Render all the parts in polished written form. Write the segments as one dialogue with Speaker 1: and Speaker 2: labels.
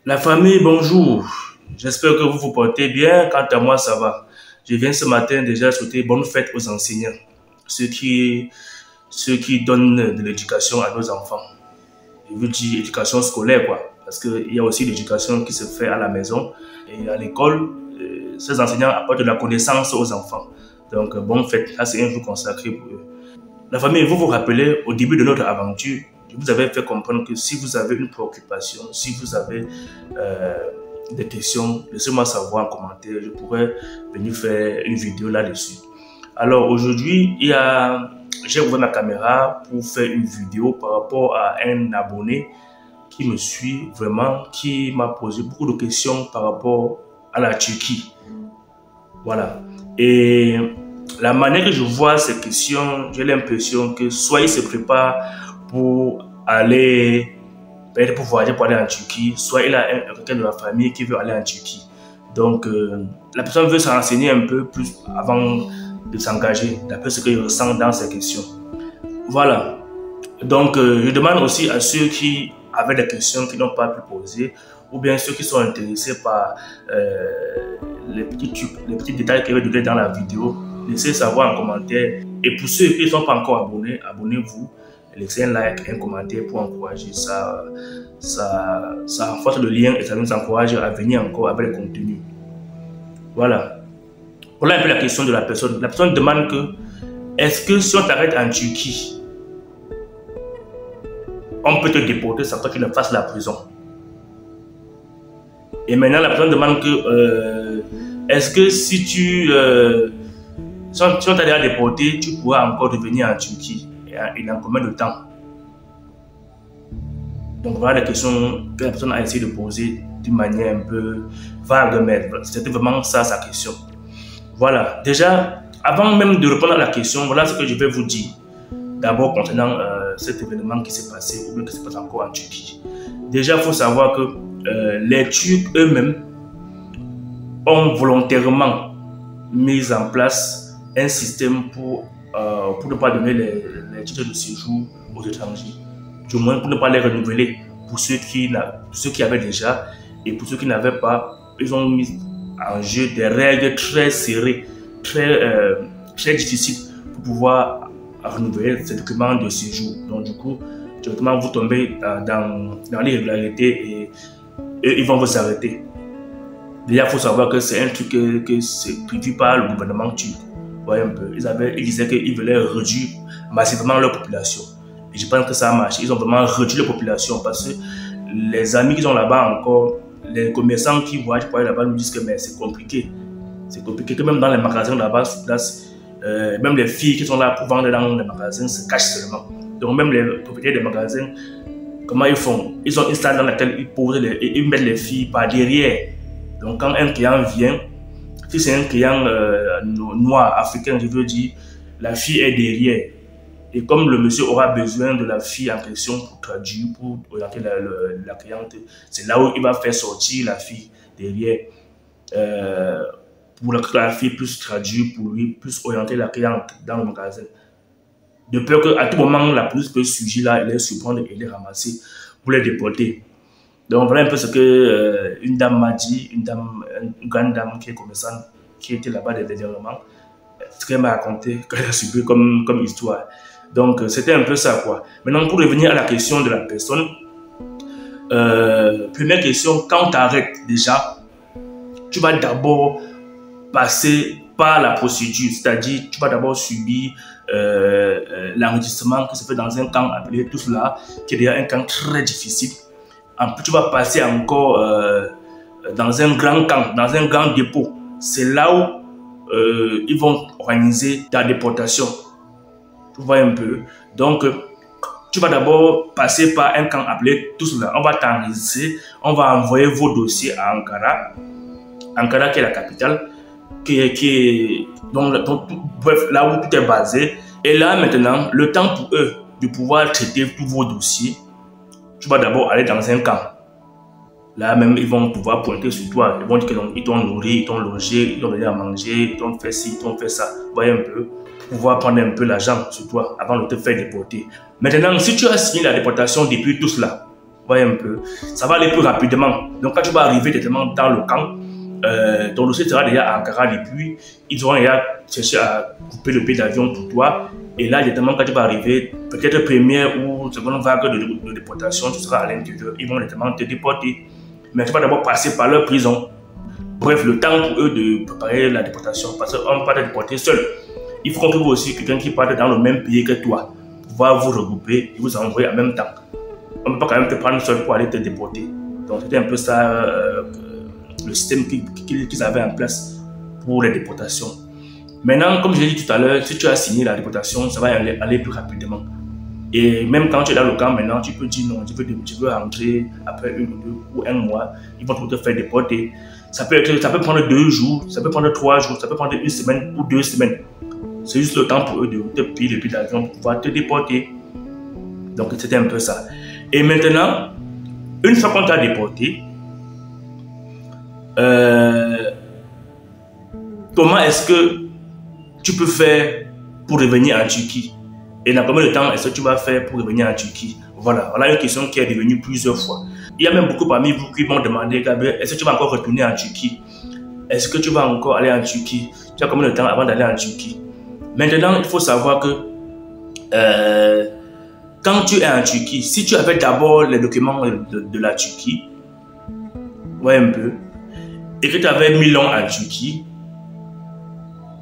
Speaker 1: La famille, bonjour. J'espère que vous vous portez bien. Quant à moi, ça va. Je viens ce matin déjà souhaiter bonne fête aux enseignants, ceux qui, ceux qui donnent de l'éducation à nos enfants. Je veux dire éducation scolaire, quoi. Parce qu'il y a aussi l'éducation qui se fait à la maison et à l'école. Ces enseignants apportent de la connaissance aux enfants. Donc, bonne fête. Là, c'est un jour consacré pour eux. La famille, vous vous rappelez, au début de notre aventure, je vous avais fait comprendre que si vous avez une préoccupation, si vous avez des questions, laissez-moi savoir en commentaire, je pourrais venir faire une vidéo là-dessus. Alors aujourd'hui, j'ai ouvert ma caméra pour faire une vidéo par rapport à un abonné qui me suit vraiment, qui m'a posé beaucoup de questions par rapport à la Turquie. Voilà. Et la manière que je vois ces questions, j'ai l'impression que soit il se prépare pour aller, peut-être pour voyager pour aller en Turquie, soit il a quelqu'un de la famille qui veut aller en Turquie. Donc, la personne veut s'enseigner un peu plus avant de s'engager, d'après ce qu'il ressent dans ces questions. Voilà. Donc, je demande aussi à ceux qui avaient des questions qu'ils n'ont pas pu poser, ou bien ceux qui sont intéressés par les petits détails que je vais donner dans la vidéo, laissez savoir en commentaire. Et pour ceux qui ne sont pas encore abonnés, abonnez-vous, laissez un like, un commentaire pour encourager. Ça renforce le lien et ça nous encourage à venir encore avec le contenu. Voilà. Voilà un peu la question de la personne. La personne demande que, est-ce que si on t'arrête en Turquie, on peut te déporter sans que tu ne fasses la prison? Et maintenant, la personne demande que, est-ce que si on t'a déjà déporté, tu pourras encore revenir en Turquie? Et dans combien de temps? Donc voilà la question que la personne a essayé de poser d'une manière un peu vague, mais c'était vraiment ça sa question. Voilà, déjà, avant même de répondre à la question, voilà ce que je vais vous dire. D'abord concernant cet événement qui s'est passé ou bien qui se passe encore en Turquie. Déjà, il faut savoir que les Turcs eux-mêmes ont volontairement mis en place un système pour ne pas donner les titres de séjour aux étrangers. Du moins pour ne pas les renouveler pour ceux qui avaient déjà, et pour ceux qui n'avaient pas, ils ont mis en jeu des règles très serrées, très difficiles pour pouvoir renouveler ces documents de séjour. Donc du coup, directement vous tombez dans l'irrégularité et ils vont vous arrêter. Déjà, il faut savoir que c'est un truc que c'est prévu par le gouvernement turc. Voyez un peu. Ils disaient qu'ils voulaient réduire massivement leur population. Et je pense que ça a marché. Ils ont vraiment réduit la population parce que les amis qui sont là-bas encore, les commerçants qui voyagent pour aller là-bas nous disent que c'est compliqué. C'est compliqué que même dans les magasins là-bas, sur place, même les filles qui sont là pour vendre dans les magasins se cachent seulement. Donc même les propriétaires des magasins, comment ils font? Ils ont une salle dans laquelle ils mettent les filles par derrière. Donc quand un client vient, si c'est un client noir, africain, je veux dire, la fille est derrière. Et comme le monsieur aura besoin de la fille en question pour traduire, pour orienter la cliente, c'est là où il va faire sortir la fille derrière. Pour que la fille puisse traduire pour lui, puisse orienter la cliente dans le magasin. De peur qu'à tout moment, la police peut surgir là, et les surprendre et les ramasser pour les déporter. Donc voilà un peu ce que une dame m'a dit, une grande dame qui est commerçante, qui était là-bas dernièrement, ce qu'elle m'a raconté, qu'elle a subi comme histoire. Donc c'était un peu ça quoi. Maintenant pour revenir à la question de la personne, première question, quand tu arrêtes déjà, tu vas d'abord passer par la procédure, c'est-à-dire tu vas d'abord subir l'enregistrement qui se fait dans un camp appelé tout cela, qui est déjà un camp très difficile. En plus, tu vas passer encore dans un grand camp, dans un grand dépôt. C'est là où ils vont organiser ta déportation. Tu vois un peu. Donc, tu vas d'abord passer par un camp appelé tout cela. On va t'enregistrer, on va envoyer vos dossiers à Ankara. Ankara qui est la capitale, bref, là où tout est basé. Et là maintenant, le temps pour eux de pouvoir traiter tous vos dossiers, tu vas d'abord aller dans un camp. Là même, ils vont pouvoir pointer sur toi. Ils vont dire qu'ils t'ont nourri, ils t'ont logé, ils t'ont donné à manger, ils t'ont fait ci, ils t'ont fait ça. Vous voyez un peu, pour pouvoir prendre un peu l'argent sur toi avant de te faire déporter. Maintenant, si tu as signé la déportation depuis tout cela, voyez un peu, ça va aller plus rapidement. Donc quand tu vas arriver directement dans le camp, ton dossier sera déjà à Ankara et puis ils auront déjà cherché à couper le billet d'avion pour toi. Et là, directement, quand tu vas arriver, peut-être première ou seconde vague de déportation, tu seras à l'intérieur. Ils vont directement te déporter. Mais tu vas d'abord passer par leur prison. Bref, le temps pour eux de préparer la déportation. Parce qu'on ne peut pas te déporter seul. Il faut qu'on trouve aussi quelqu'un qui parte dans le même pays que toi. Pour pouvoir vous regrouper et vous envoyer en même temps. On ne peut pas quand même te prendre seul pour aller te déporter. Donc c'était un peu ça le système qu'ils avaient en place pour les déportations. Maintenant, comme je l'ai dit tout à l'heure, si tu as signé la déportation, ça va aller plus rapidement. Et même quand tu es dans le camp maintenant, tu peux dire non, tu veux rentrer après 1 ou 2 ou 1 mois, ils vont te faire déporter. Ça peut prendre 2 jours, ça peut prendre 3 jours, ça peut prendre 1 semaine ou 2 semaines. C'est juste le temps pour eux de te payer le billet d'avion pour pouvoir te déporter. Donc c'était un peu ça. Et maintenant, une fois qu'on t'a déporté, comment est-ce que tu peux faire pour revenir en Turquie? Et dans combien de temps est-ce que tu vas faire pour revenir en Turquie? Voilà une question qui est revenue plusieurs fois. Il y a même beaucoup parmi vous qui m'ont demandé, Gabriel, est-ce que tu vas encore retourner en Turquie? Est-ce que tu vas encore aller en Turquie? Tu as combien de temps avant d'aller en Turquie? Maintenant, il faut savoir que quand tu es en Turquie, si tu avais d'abord les documents de la Turquie, ouais un peu, et que tu avais mis long en Turquie,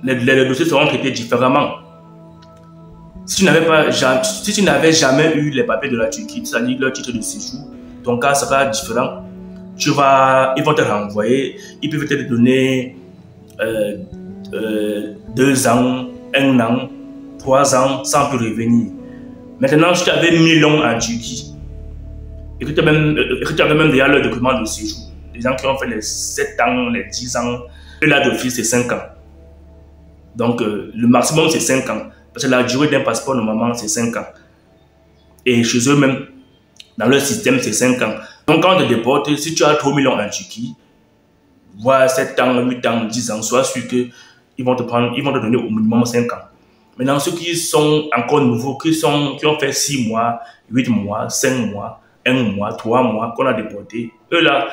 Speaker 1: les dossiers seront traités différemment. Si tu n'avais jamais eu les papiers de la Turquie, c'est-à-dire leur titre de séjour, ton cas sera différent. Ils vont te renvoyer, ils peuvent te donner 2 ans, 1 an, 3 ans sans plus revenir. Maintenant, si tu avais mis long en Turquie et que tu avais même déjà le document de séjour, les gens qui ont fait les 7 ans, les 10 ans, et là d'office c'est 5 ans. Donc le maximum c'est 5 ans. Parce que la durée d'un passeport normalement c'est 5 ans. Et chez eux même, dans leur système c'est 5 ans. Donc quand on te déporte, si tu as trop mis long en Turquie, voire 7 ans, 8 ans, 10 ans, sois sûr qu'ils vont te donner au minimum 5 ans. Maintenant, ceux qui sont encore nouveaux, qui ont fait 6 mois, 8 mois, 5 mois, 1 mois, 3 mois, qu'on a déporté, eux là,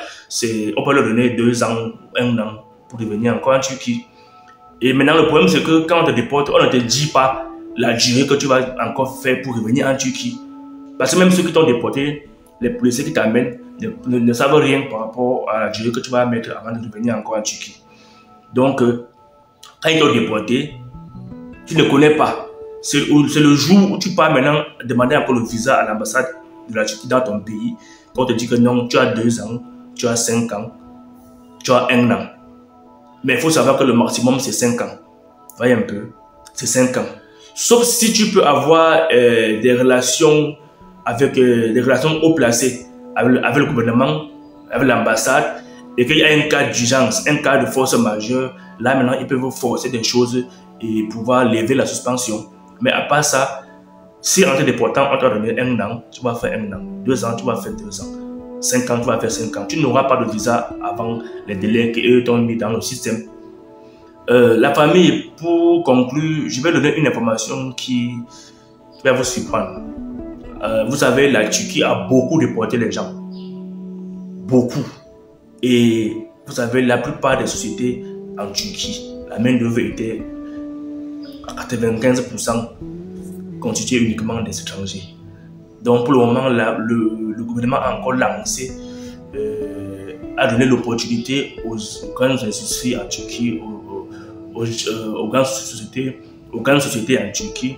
Speaker 1: on peut leur donner 2 ans, 1 an pour revenir encore en Turquie. Et maintenant, le problème, c'est que quand on te déporte, on ne te dit pas la durée que tu vas encore faire pour revenir en Turquie. Parce que même ceux qui t'ont déporté, les policiers qui t'amènent ne savent rien par rapport à la durée que tu vas mettre avant de revenir encore en Turquie. Donc, quand ils t'ont déporté, tu ne connais pas. C'est le jour où tu pars maintenant demander encore le visa à l'ambassade de la Turquie dans ton pays. On te dit que non, tu as 2 ans, tu as 5 ans, tu as 1 an. Mais il faut savoir que le maximum c'est 5 ans. Voyez un peu, c'est 5 ans. Sauf si tu peux avoir des relations haut placées avec le gouvernement, avec l'ambassade, et qu'il y a un cas d'urgence, un cas de force majeure. Là maintenant, ils peuvent vous forcer des choses et pouvoir lever la suspension. Mais à part ça, si en te déportant, on t'a donné 1 an, tu vas faire 1 an. 2 ans, tu vas faire 2 ans. 5 ans, tu vas faire 5 ans. Tu n'auras pas de visa avant les délais qu'eux t'ont mis dans le système. La famille, pour conclure, je vais donner une information qui va vous surprendre. Vous savez, la Turquie a beaucoup déporté les gens. Beaucoup. Et vous savez, la plupart des sociétés en Turquie, la main-d'œuvre était à 95% constituée uniquement des étrangers. Donc pour le moment, le gouvernement a encore lancé, a donné l'opportunité aux grandes industries en Turquie, aux grandes sociétés en Turquie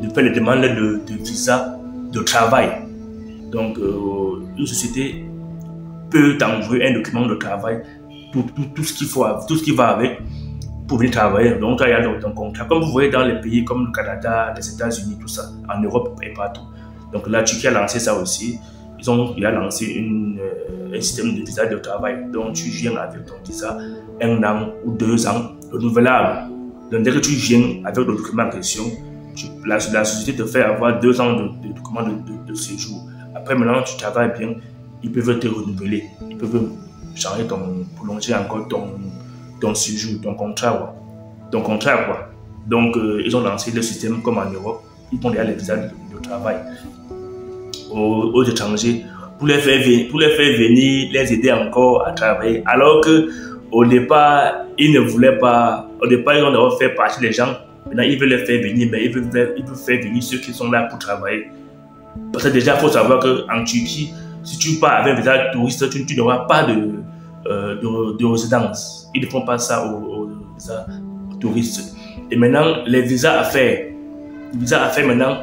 Speaker 1: de faire les demandes de visa de travail. Donc une société peut t'envoyer un document de travail, tout ce qu'il faut, tout ce qui va avec pour venir travailler. Donc il y a ton contrat. Comme vous voyez dans les pays comme le Canada, les États-Unis, tout ça, en Europe et partout. Donc la Turquie a lancé ça aussi. Ils ont lancé un système de visa de travail. Donc tu viens avec ton visa 1 an ou 2 ans renouvelable. Donc dès que tu viens avec le document en question, la société te fait avoir 2 ans de documents de séjour. Après maintenant tu travailles bien, ils peuvent te renouveler. Ils peuvent changer prolonger encore ton séjour, ton contrat quoi. Donc ils ont lancé le système comme en Europe. Ils font déjà les visas de travail aux étrangers pour les faire venir, les aider encore à travailler. Alors que au départ, ils ne voulaient pas, au départ, ils ont fait partie des gens. Maintenant, ils veulent les faire venir, mais ils veulent faire venir ceux qui sont là pour travailler. Parce que déjà, il faut savoir qu'en Turquie, si tu pars avec un visa touriste, tu n'auras pas de résidence. Ils ne font pas ça aux visas touristes. Et maintenant, les visas à faire maintenant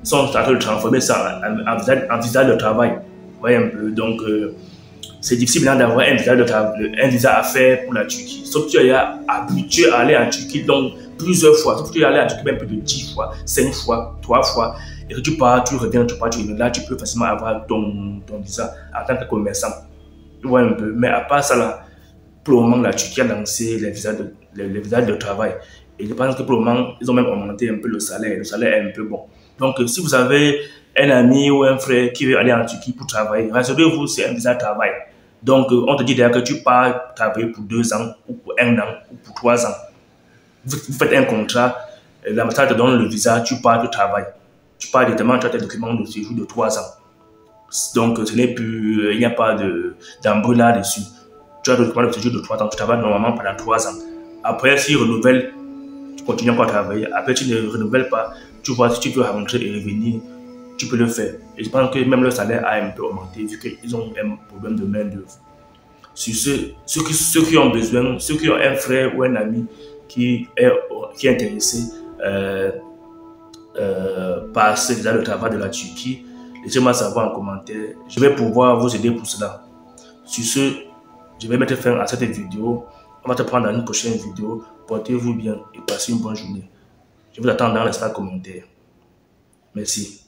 Speaker 1: sont en train de transformer ça en visa de travail. Vous voyez un peu. Donc, c'est difficile maintenant d'avoir un visa à faire pour la Turquie. Sauf que tu es habitué à aller en Turquie donc plusieurs fois. Sauf que tu es allé en Turquie même plus de 10 fois, 5 fois, 3 fois. Et que tu pars, tu reviens, tu pars, tu reviens. Là, tu peux facilement avoir ton visa en tant que commerçant. Tu vois un peu. Mais à part ça, là, pour le moment, la Turquie a lancé les visas de travail. Et je pense que pour le moment, ils ont même augmenté un peu le salaire. Le salaire est un peu bon. Donc, si vous avez un ami ou un frère qui veut aller en Turquie pour travailler, rassurez-vous, c'est un visa de travail. Donc, on te dit d'ailleurs que tu pars travailler pour 2 ans, ou pour 1 an, ou pour 3 ans. Vous faites un contrat, l'ambassade te donne le visa, tu pars, tu travailles. Tu pars directement, tu as tes documents de séjour de 3 ans. Donc, ce n'est plus, il n'y a pas d'embrouille là-dessus. Tu as le document de séjour de 3 ans, tu travailles normalement pendant 3 ans. Après, s'ils renouvellent, tu continues encore à travailler. Après, tu ne renouvelles pas, tu vois, si tu veux rentrer et revenir, tu peux le faire. Et je pense que même le salaire a un peu augmenté vu qu'ils ont un problème de main-d'œuvre. Sur ceux qui ont besoin, ceux qui ont un frère ou un ami qui est intéressé par ce visa de travail de la Turquie, laissez-moi savoir en commentaire. Je vais pouvoir vous aider pour cela. Sur ce, je vais mettre fin à cette vidéo. On va te prendre dans une prochaine vidéo. Portez-vous bien et passez une bonne journée. Je vous attends dans l'espace commentaire. Merci.